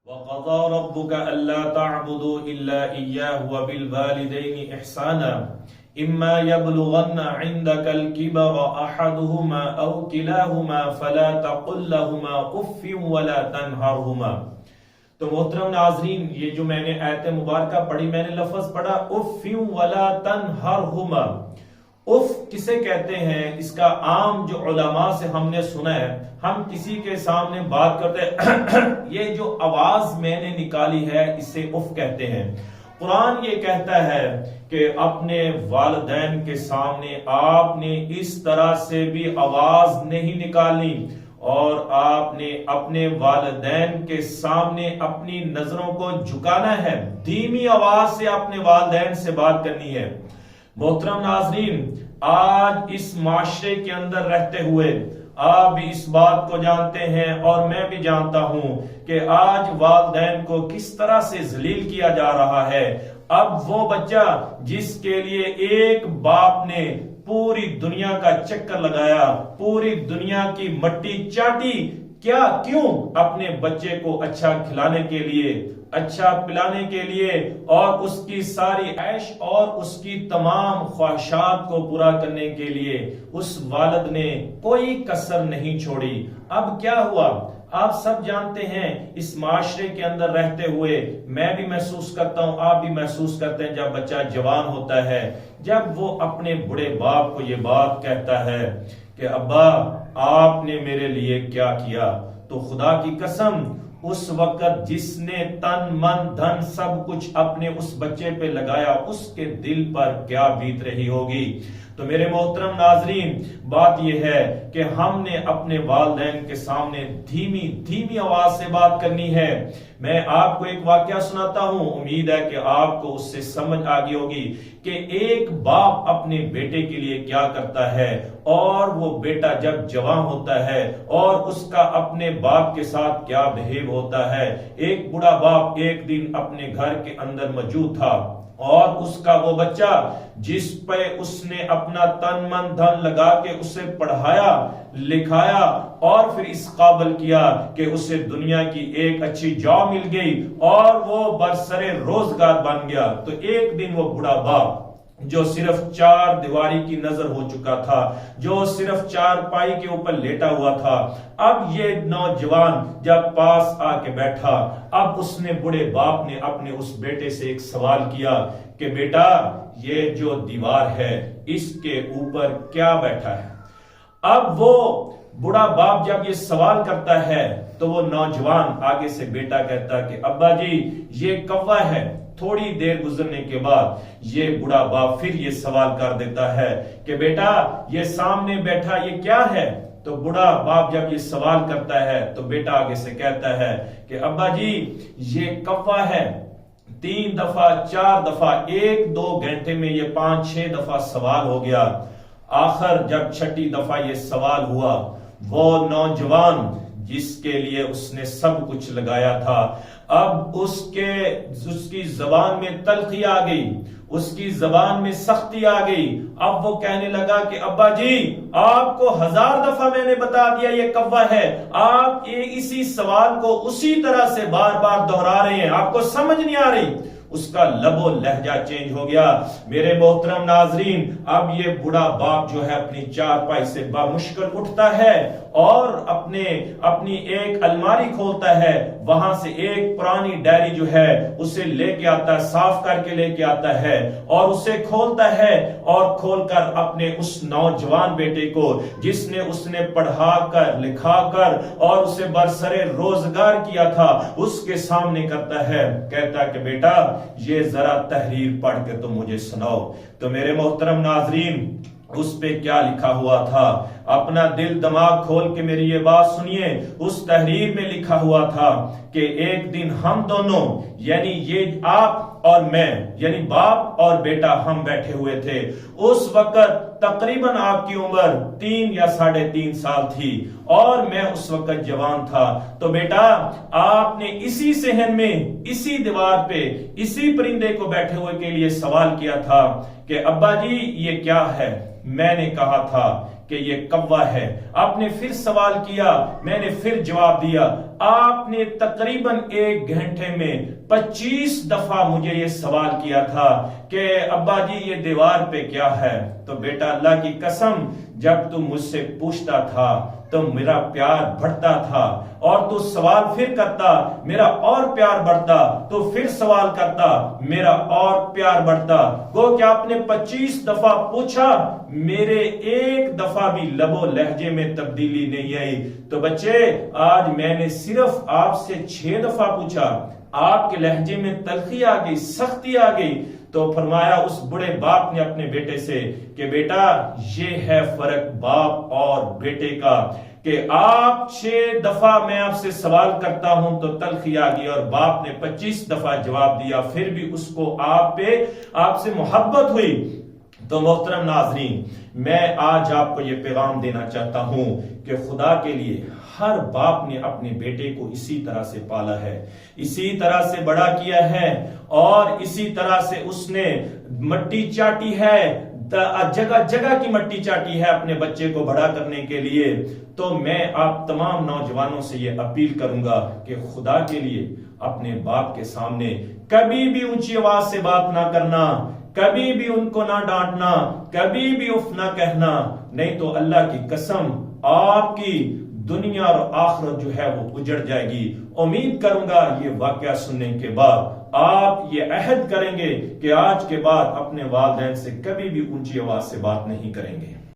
وَقَضَى رَبُّكَ أَلَّا تَعْبُدُوا إِلَّا إِيَّاهُ وَبِالْوَالِدَيْنِ إِحْسَانًا إِمَّا يَبْلُغَنَّ عِندَكَ الْكِبَرَ أَحَدُهُمَا أَوْ كِلَاهُمَا فَلَا تَقُل لَّهُمَا أُفٍّ وَلَا تَنْهَرْهُمَا۔ تو محترم ناظرین، یہ جو میں نے آیت مبارکہ پڑھی، میں نے لفظ پڑھا اف ولا تنہرہما۔ اف کسے کہتے ہیں؟ اس کا عام جو علماء سے ہم نے سنا ہے، ہم کسی کے سامنے بات کرتے ہیں یہ جو آواز میں نے نکالی ہے اسے اف کہتے ہیں۔ قرآن یہ کہتا ہے کہ اپنے والدین کے سامنے آپ نے اس طرح سے بھی آواز نہیں نکالنی، اور آپ نے اپنے والدین کے سامنے اپنی نظروں کو جھکانا ہے، دھیمی آواز سے اپنے والدین سے بات کرنی ہے۔ محترم ناظرین، آج اس معاشرے کے اندر رہتے ہوئے آپ بھی اس بات کو جانتے ہیں اور میں بھی جانتا ہوں کہ آج والدین کو کس طرح سے ذلیل کیا جا رہا ہے۔ اب وہ بچہ جس کے لیے ایک باپ نے پوری دنیا کا چکر لگایا، پوری دنیا کی مٹی چاٹی، کیوں اپنے بچے کو اچھا کھلانے کے لیے، اچھا پلانے کے لیے اور اس کی ساری عیش اور اس کی تمام خواہشات کو پورا کرنے کے لیے اس والد نے کوئی کسر نہیں چھوڑی۔ اب کیا ہوا؟ آپ سب جانتے ہیں، اس معاشرے کے اندر رہتے ہوئے میں بھی محسوس کرتا ہوں، آپ بھی محسوس کرتے ہیں، جب بچہ جوان ہوتا ہے، جب وہ اپنے بڑے باپ کو یہ بات کہتا ہے کہ ابا آپ نے میرے لیے کیا کیا، تو خدا کی قسم اس وقت جس نے تن من دھن سب کچھ اپنے اس بچے پہ لگایا، اس کے دل پر کیا بیت رہی ہوگی۔ تو میرے محترم ناظرین، بات یہ ہے کہ ہم نے اپنے والدین کے سامنے دھیمی آواز سے بات کرنی ہے۔ میں آپ کو ایک واقعہ سناتا ہوں، امید ہے کہ آپ کو اس سے سمجھ آ گئی ہوگی کہ ایک باپ اپنے بیٹے کے لیے کیا کرتا ہے، اور وہ بیٹا جب جوان ہوتا ہے اور اس کا اپنے باپ کے ساتھ کیا بہیو ہوتا ہے۔ ایک بڑا باپ ایک دن اپنے گھر کے اندر موجود تھا، اور اس کا وہ بچہ جس پہ اس نے اپنا تن من دھن لگا کے اسے پڑھایا لکھایا اور پھر اس قابل کیا کہ اسے دنیا کی ایک اچھی جاب مل گئی اور وہ برسرے روزگار بن گیا، تو ایک دن وہ بڑا باپ جو صرف چار دیواری کی نظر ہو چکا تھا، جو صرف چار پائی کے اوپر لیٹا ہوا تھا، اب یہ نوجوان جب پاس آ کے بیٹھا، اب اس نے بڑے باپ نے اپنے اس بیٹے سے ایک سوال کیا کہ بیٹا یہ جو دیوار ہے اس کے اوپر کیا بیٹھا ہے؟ اب وہ بڑا باپ جب یہ سوال کرتا ہے تو وہ نوجوان آگے سے بیٹا کہتا کہ ابا جی یہ کوا ہے۔ تھوڑی دیر گزرنے کے بعد یہ بڑا باپ پھر یہ سوال کر دیتا ہے کہ بیٹا یہ سامنے بیٹھا یہ کیا ہے؟ تو بڑا باپ جب یہ سوال کرتا ہے تو بیٹا آگے سے کہتا ہے کہ ابا جی یہ کوا ہے۔ 3 دفعہ 4 دفعہ 1-2 گھنٹے میں یہ 5-6 دفعہ سوال ہو گیا۔ آخر جب 6ٹھی دفعہ یہ سوال ہوا، وہ نوجوان جس کے لیے اس نے سب کچھ لگایا تھا، اب اس کی زبان میں تلخی آ گئی، اس کی زبان میں سختی آ گئی۔ اب وہ کہنے لگا کہ ابا جی آپ کو 1000 دفعہ میں نے بتا دیا یہ کوا ہے، آپ اسی سوال کو اسی طرح سے بار بار دہرا رہے ہیں، آپ کو سمجھ نہیں آ رہی۔ اس کا لب و لہجہ چینج ہو گیا۔ میرے محترم ناظرین، اب یہ بڑا باپ جو ہے اپنی چارپائی سے بمشکل اٹھتا ہے اور اپنی ایک الماری کھولتا ہے، وہاں سے ایک پرانی ڈائری جو ہے اسے لے کے آتا ہے، صاف کر کے لے کے آتا ہے اور اسے کھولتا ہے، اور کھول کر اپنے اس نوجوان بیٹے کو جس نے اس نے پڑھا کر لکھا کر اور اسے برسرے روزگار کیا تھا اس کے سامنے کرتا ہے، کہتا کہ بیٹا یہ ذرا تحریر پڑھ کے تو مجھے سناؤ۔ تو میرے محترم ناظرین، اس پہ کیا لکھا ہوا تھا؟ اپنا دل دماغ کھول کے میری یہ بات سنیے۔ اس تحریر میں لکھا ہوا تھا کہ ایک دن ہم دونوں، یعنی یہ آپ اور میں، یعنی باپ اور بیٹا، ہم بیٹھے ہوئے تھے۔ اس وقت تقریباً آپ کی عمر 3 یا 3.5 سال تھی اور میں اس وقت جوان تھا۔ تو بیٹا آپ نے اسی صحن میں، اسی دیوار پہ، اسی پرندے کو بیٹھے ہوئے کے لیے سوال کیا تھا کہ ابا جی یہ کیا ہے؟ میں نے کہا تھا کہ یہ کوا ہے۔ آپ نے پھر سوال کیا، میں نے پھر جواب دیا۔ آپ نے تقریباً 1 گھنٹے میں 25 دفعہ مجھے یہ سوال کیا تھا کہ ابا جی یہ دیوار پہ کیا ہے؟ تو بیٹا اللہ کی قسم، جب تم مجھ سے پوچھتا تھا تو میرا پیار بڑھتا تھا، اور تو سوال پھر کرتا میرا اور پیار بڑھتا، تو پھر سوال کرتا میرا اور پیار بڑھتا۔ گو کہ آپ نے 25 دفعہ پوچھا، میرے 1 دفعہ بھی لب و لہجے میں تبدیلی نہیں آئی۔ تو بچے، آج میں نے صرف آپ سے 6 دفعہ پوچھا، آپ کے لہجے میں تلخی آ گئی، سختی آ گئی۔ تو فرمایا اس بڑے باپ نے اپنے بیٹے سے کہ بیٹا یہ ہے فرق باپ اور بیٹے کا، کہ آپ 6 دفعہ میں آپ سے سوال کرتا ہوں تو تلخی آ گئی، اور باپ نے 25 دفعہ جواب دیا، پھر بھی اس کو آپ سے محبت ہوئی۔ تو محترم ناظرین، میں آج آپ کو یہ پیغام دینا چاہتا ہوں کہ خدا کے لیے ہر باپ نے اپنے بیٹے کو اسی طرح سے پالا ہے، اسی طرح سے بڑا کیا ہے، اور اسی طرح سے اس نے مٹی چاٹی ہے، جگہ جگہ کی مٹی چاٹی ہے اپنے بچے کو بڑا کرنے کے لیے۔ تو میں آپ تمام نوجوانوں سے یہ اپیل کروں گا کہ خدا کے لیے اپنے باپ کے سامنے کبھی بھی اونچی آواز سے بات نہ کرنا، کبھی بھی ان کو نہ ڈانٹنا، کبھی بھی اف نہ کہنا، نہیں تو اللہ کی قسم آپ کی دنیا اور آخرت جو ہے وہ اجڑ جائے گی۔ امید کروں گا یہ واقعہ سننے کے بعد آپ یہ عہد کریں گے کہ آج کے بعد اپنے والدین سے کبھی بھی اونچی آواز سے بات نہیں کریں گے۔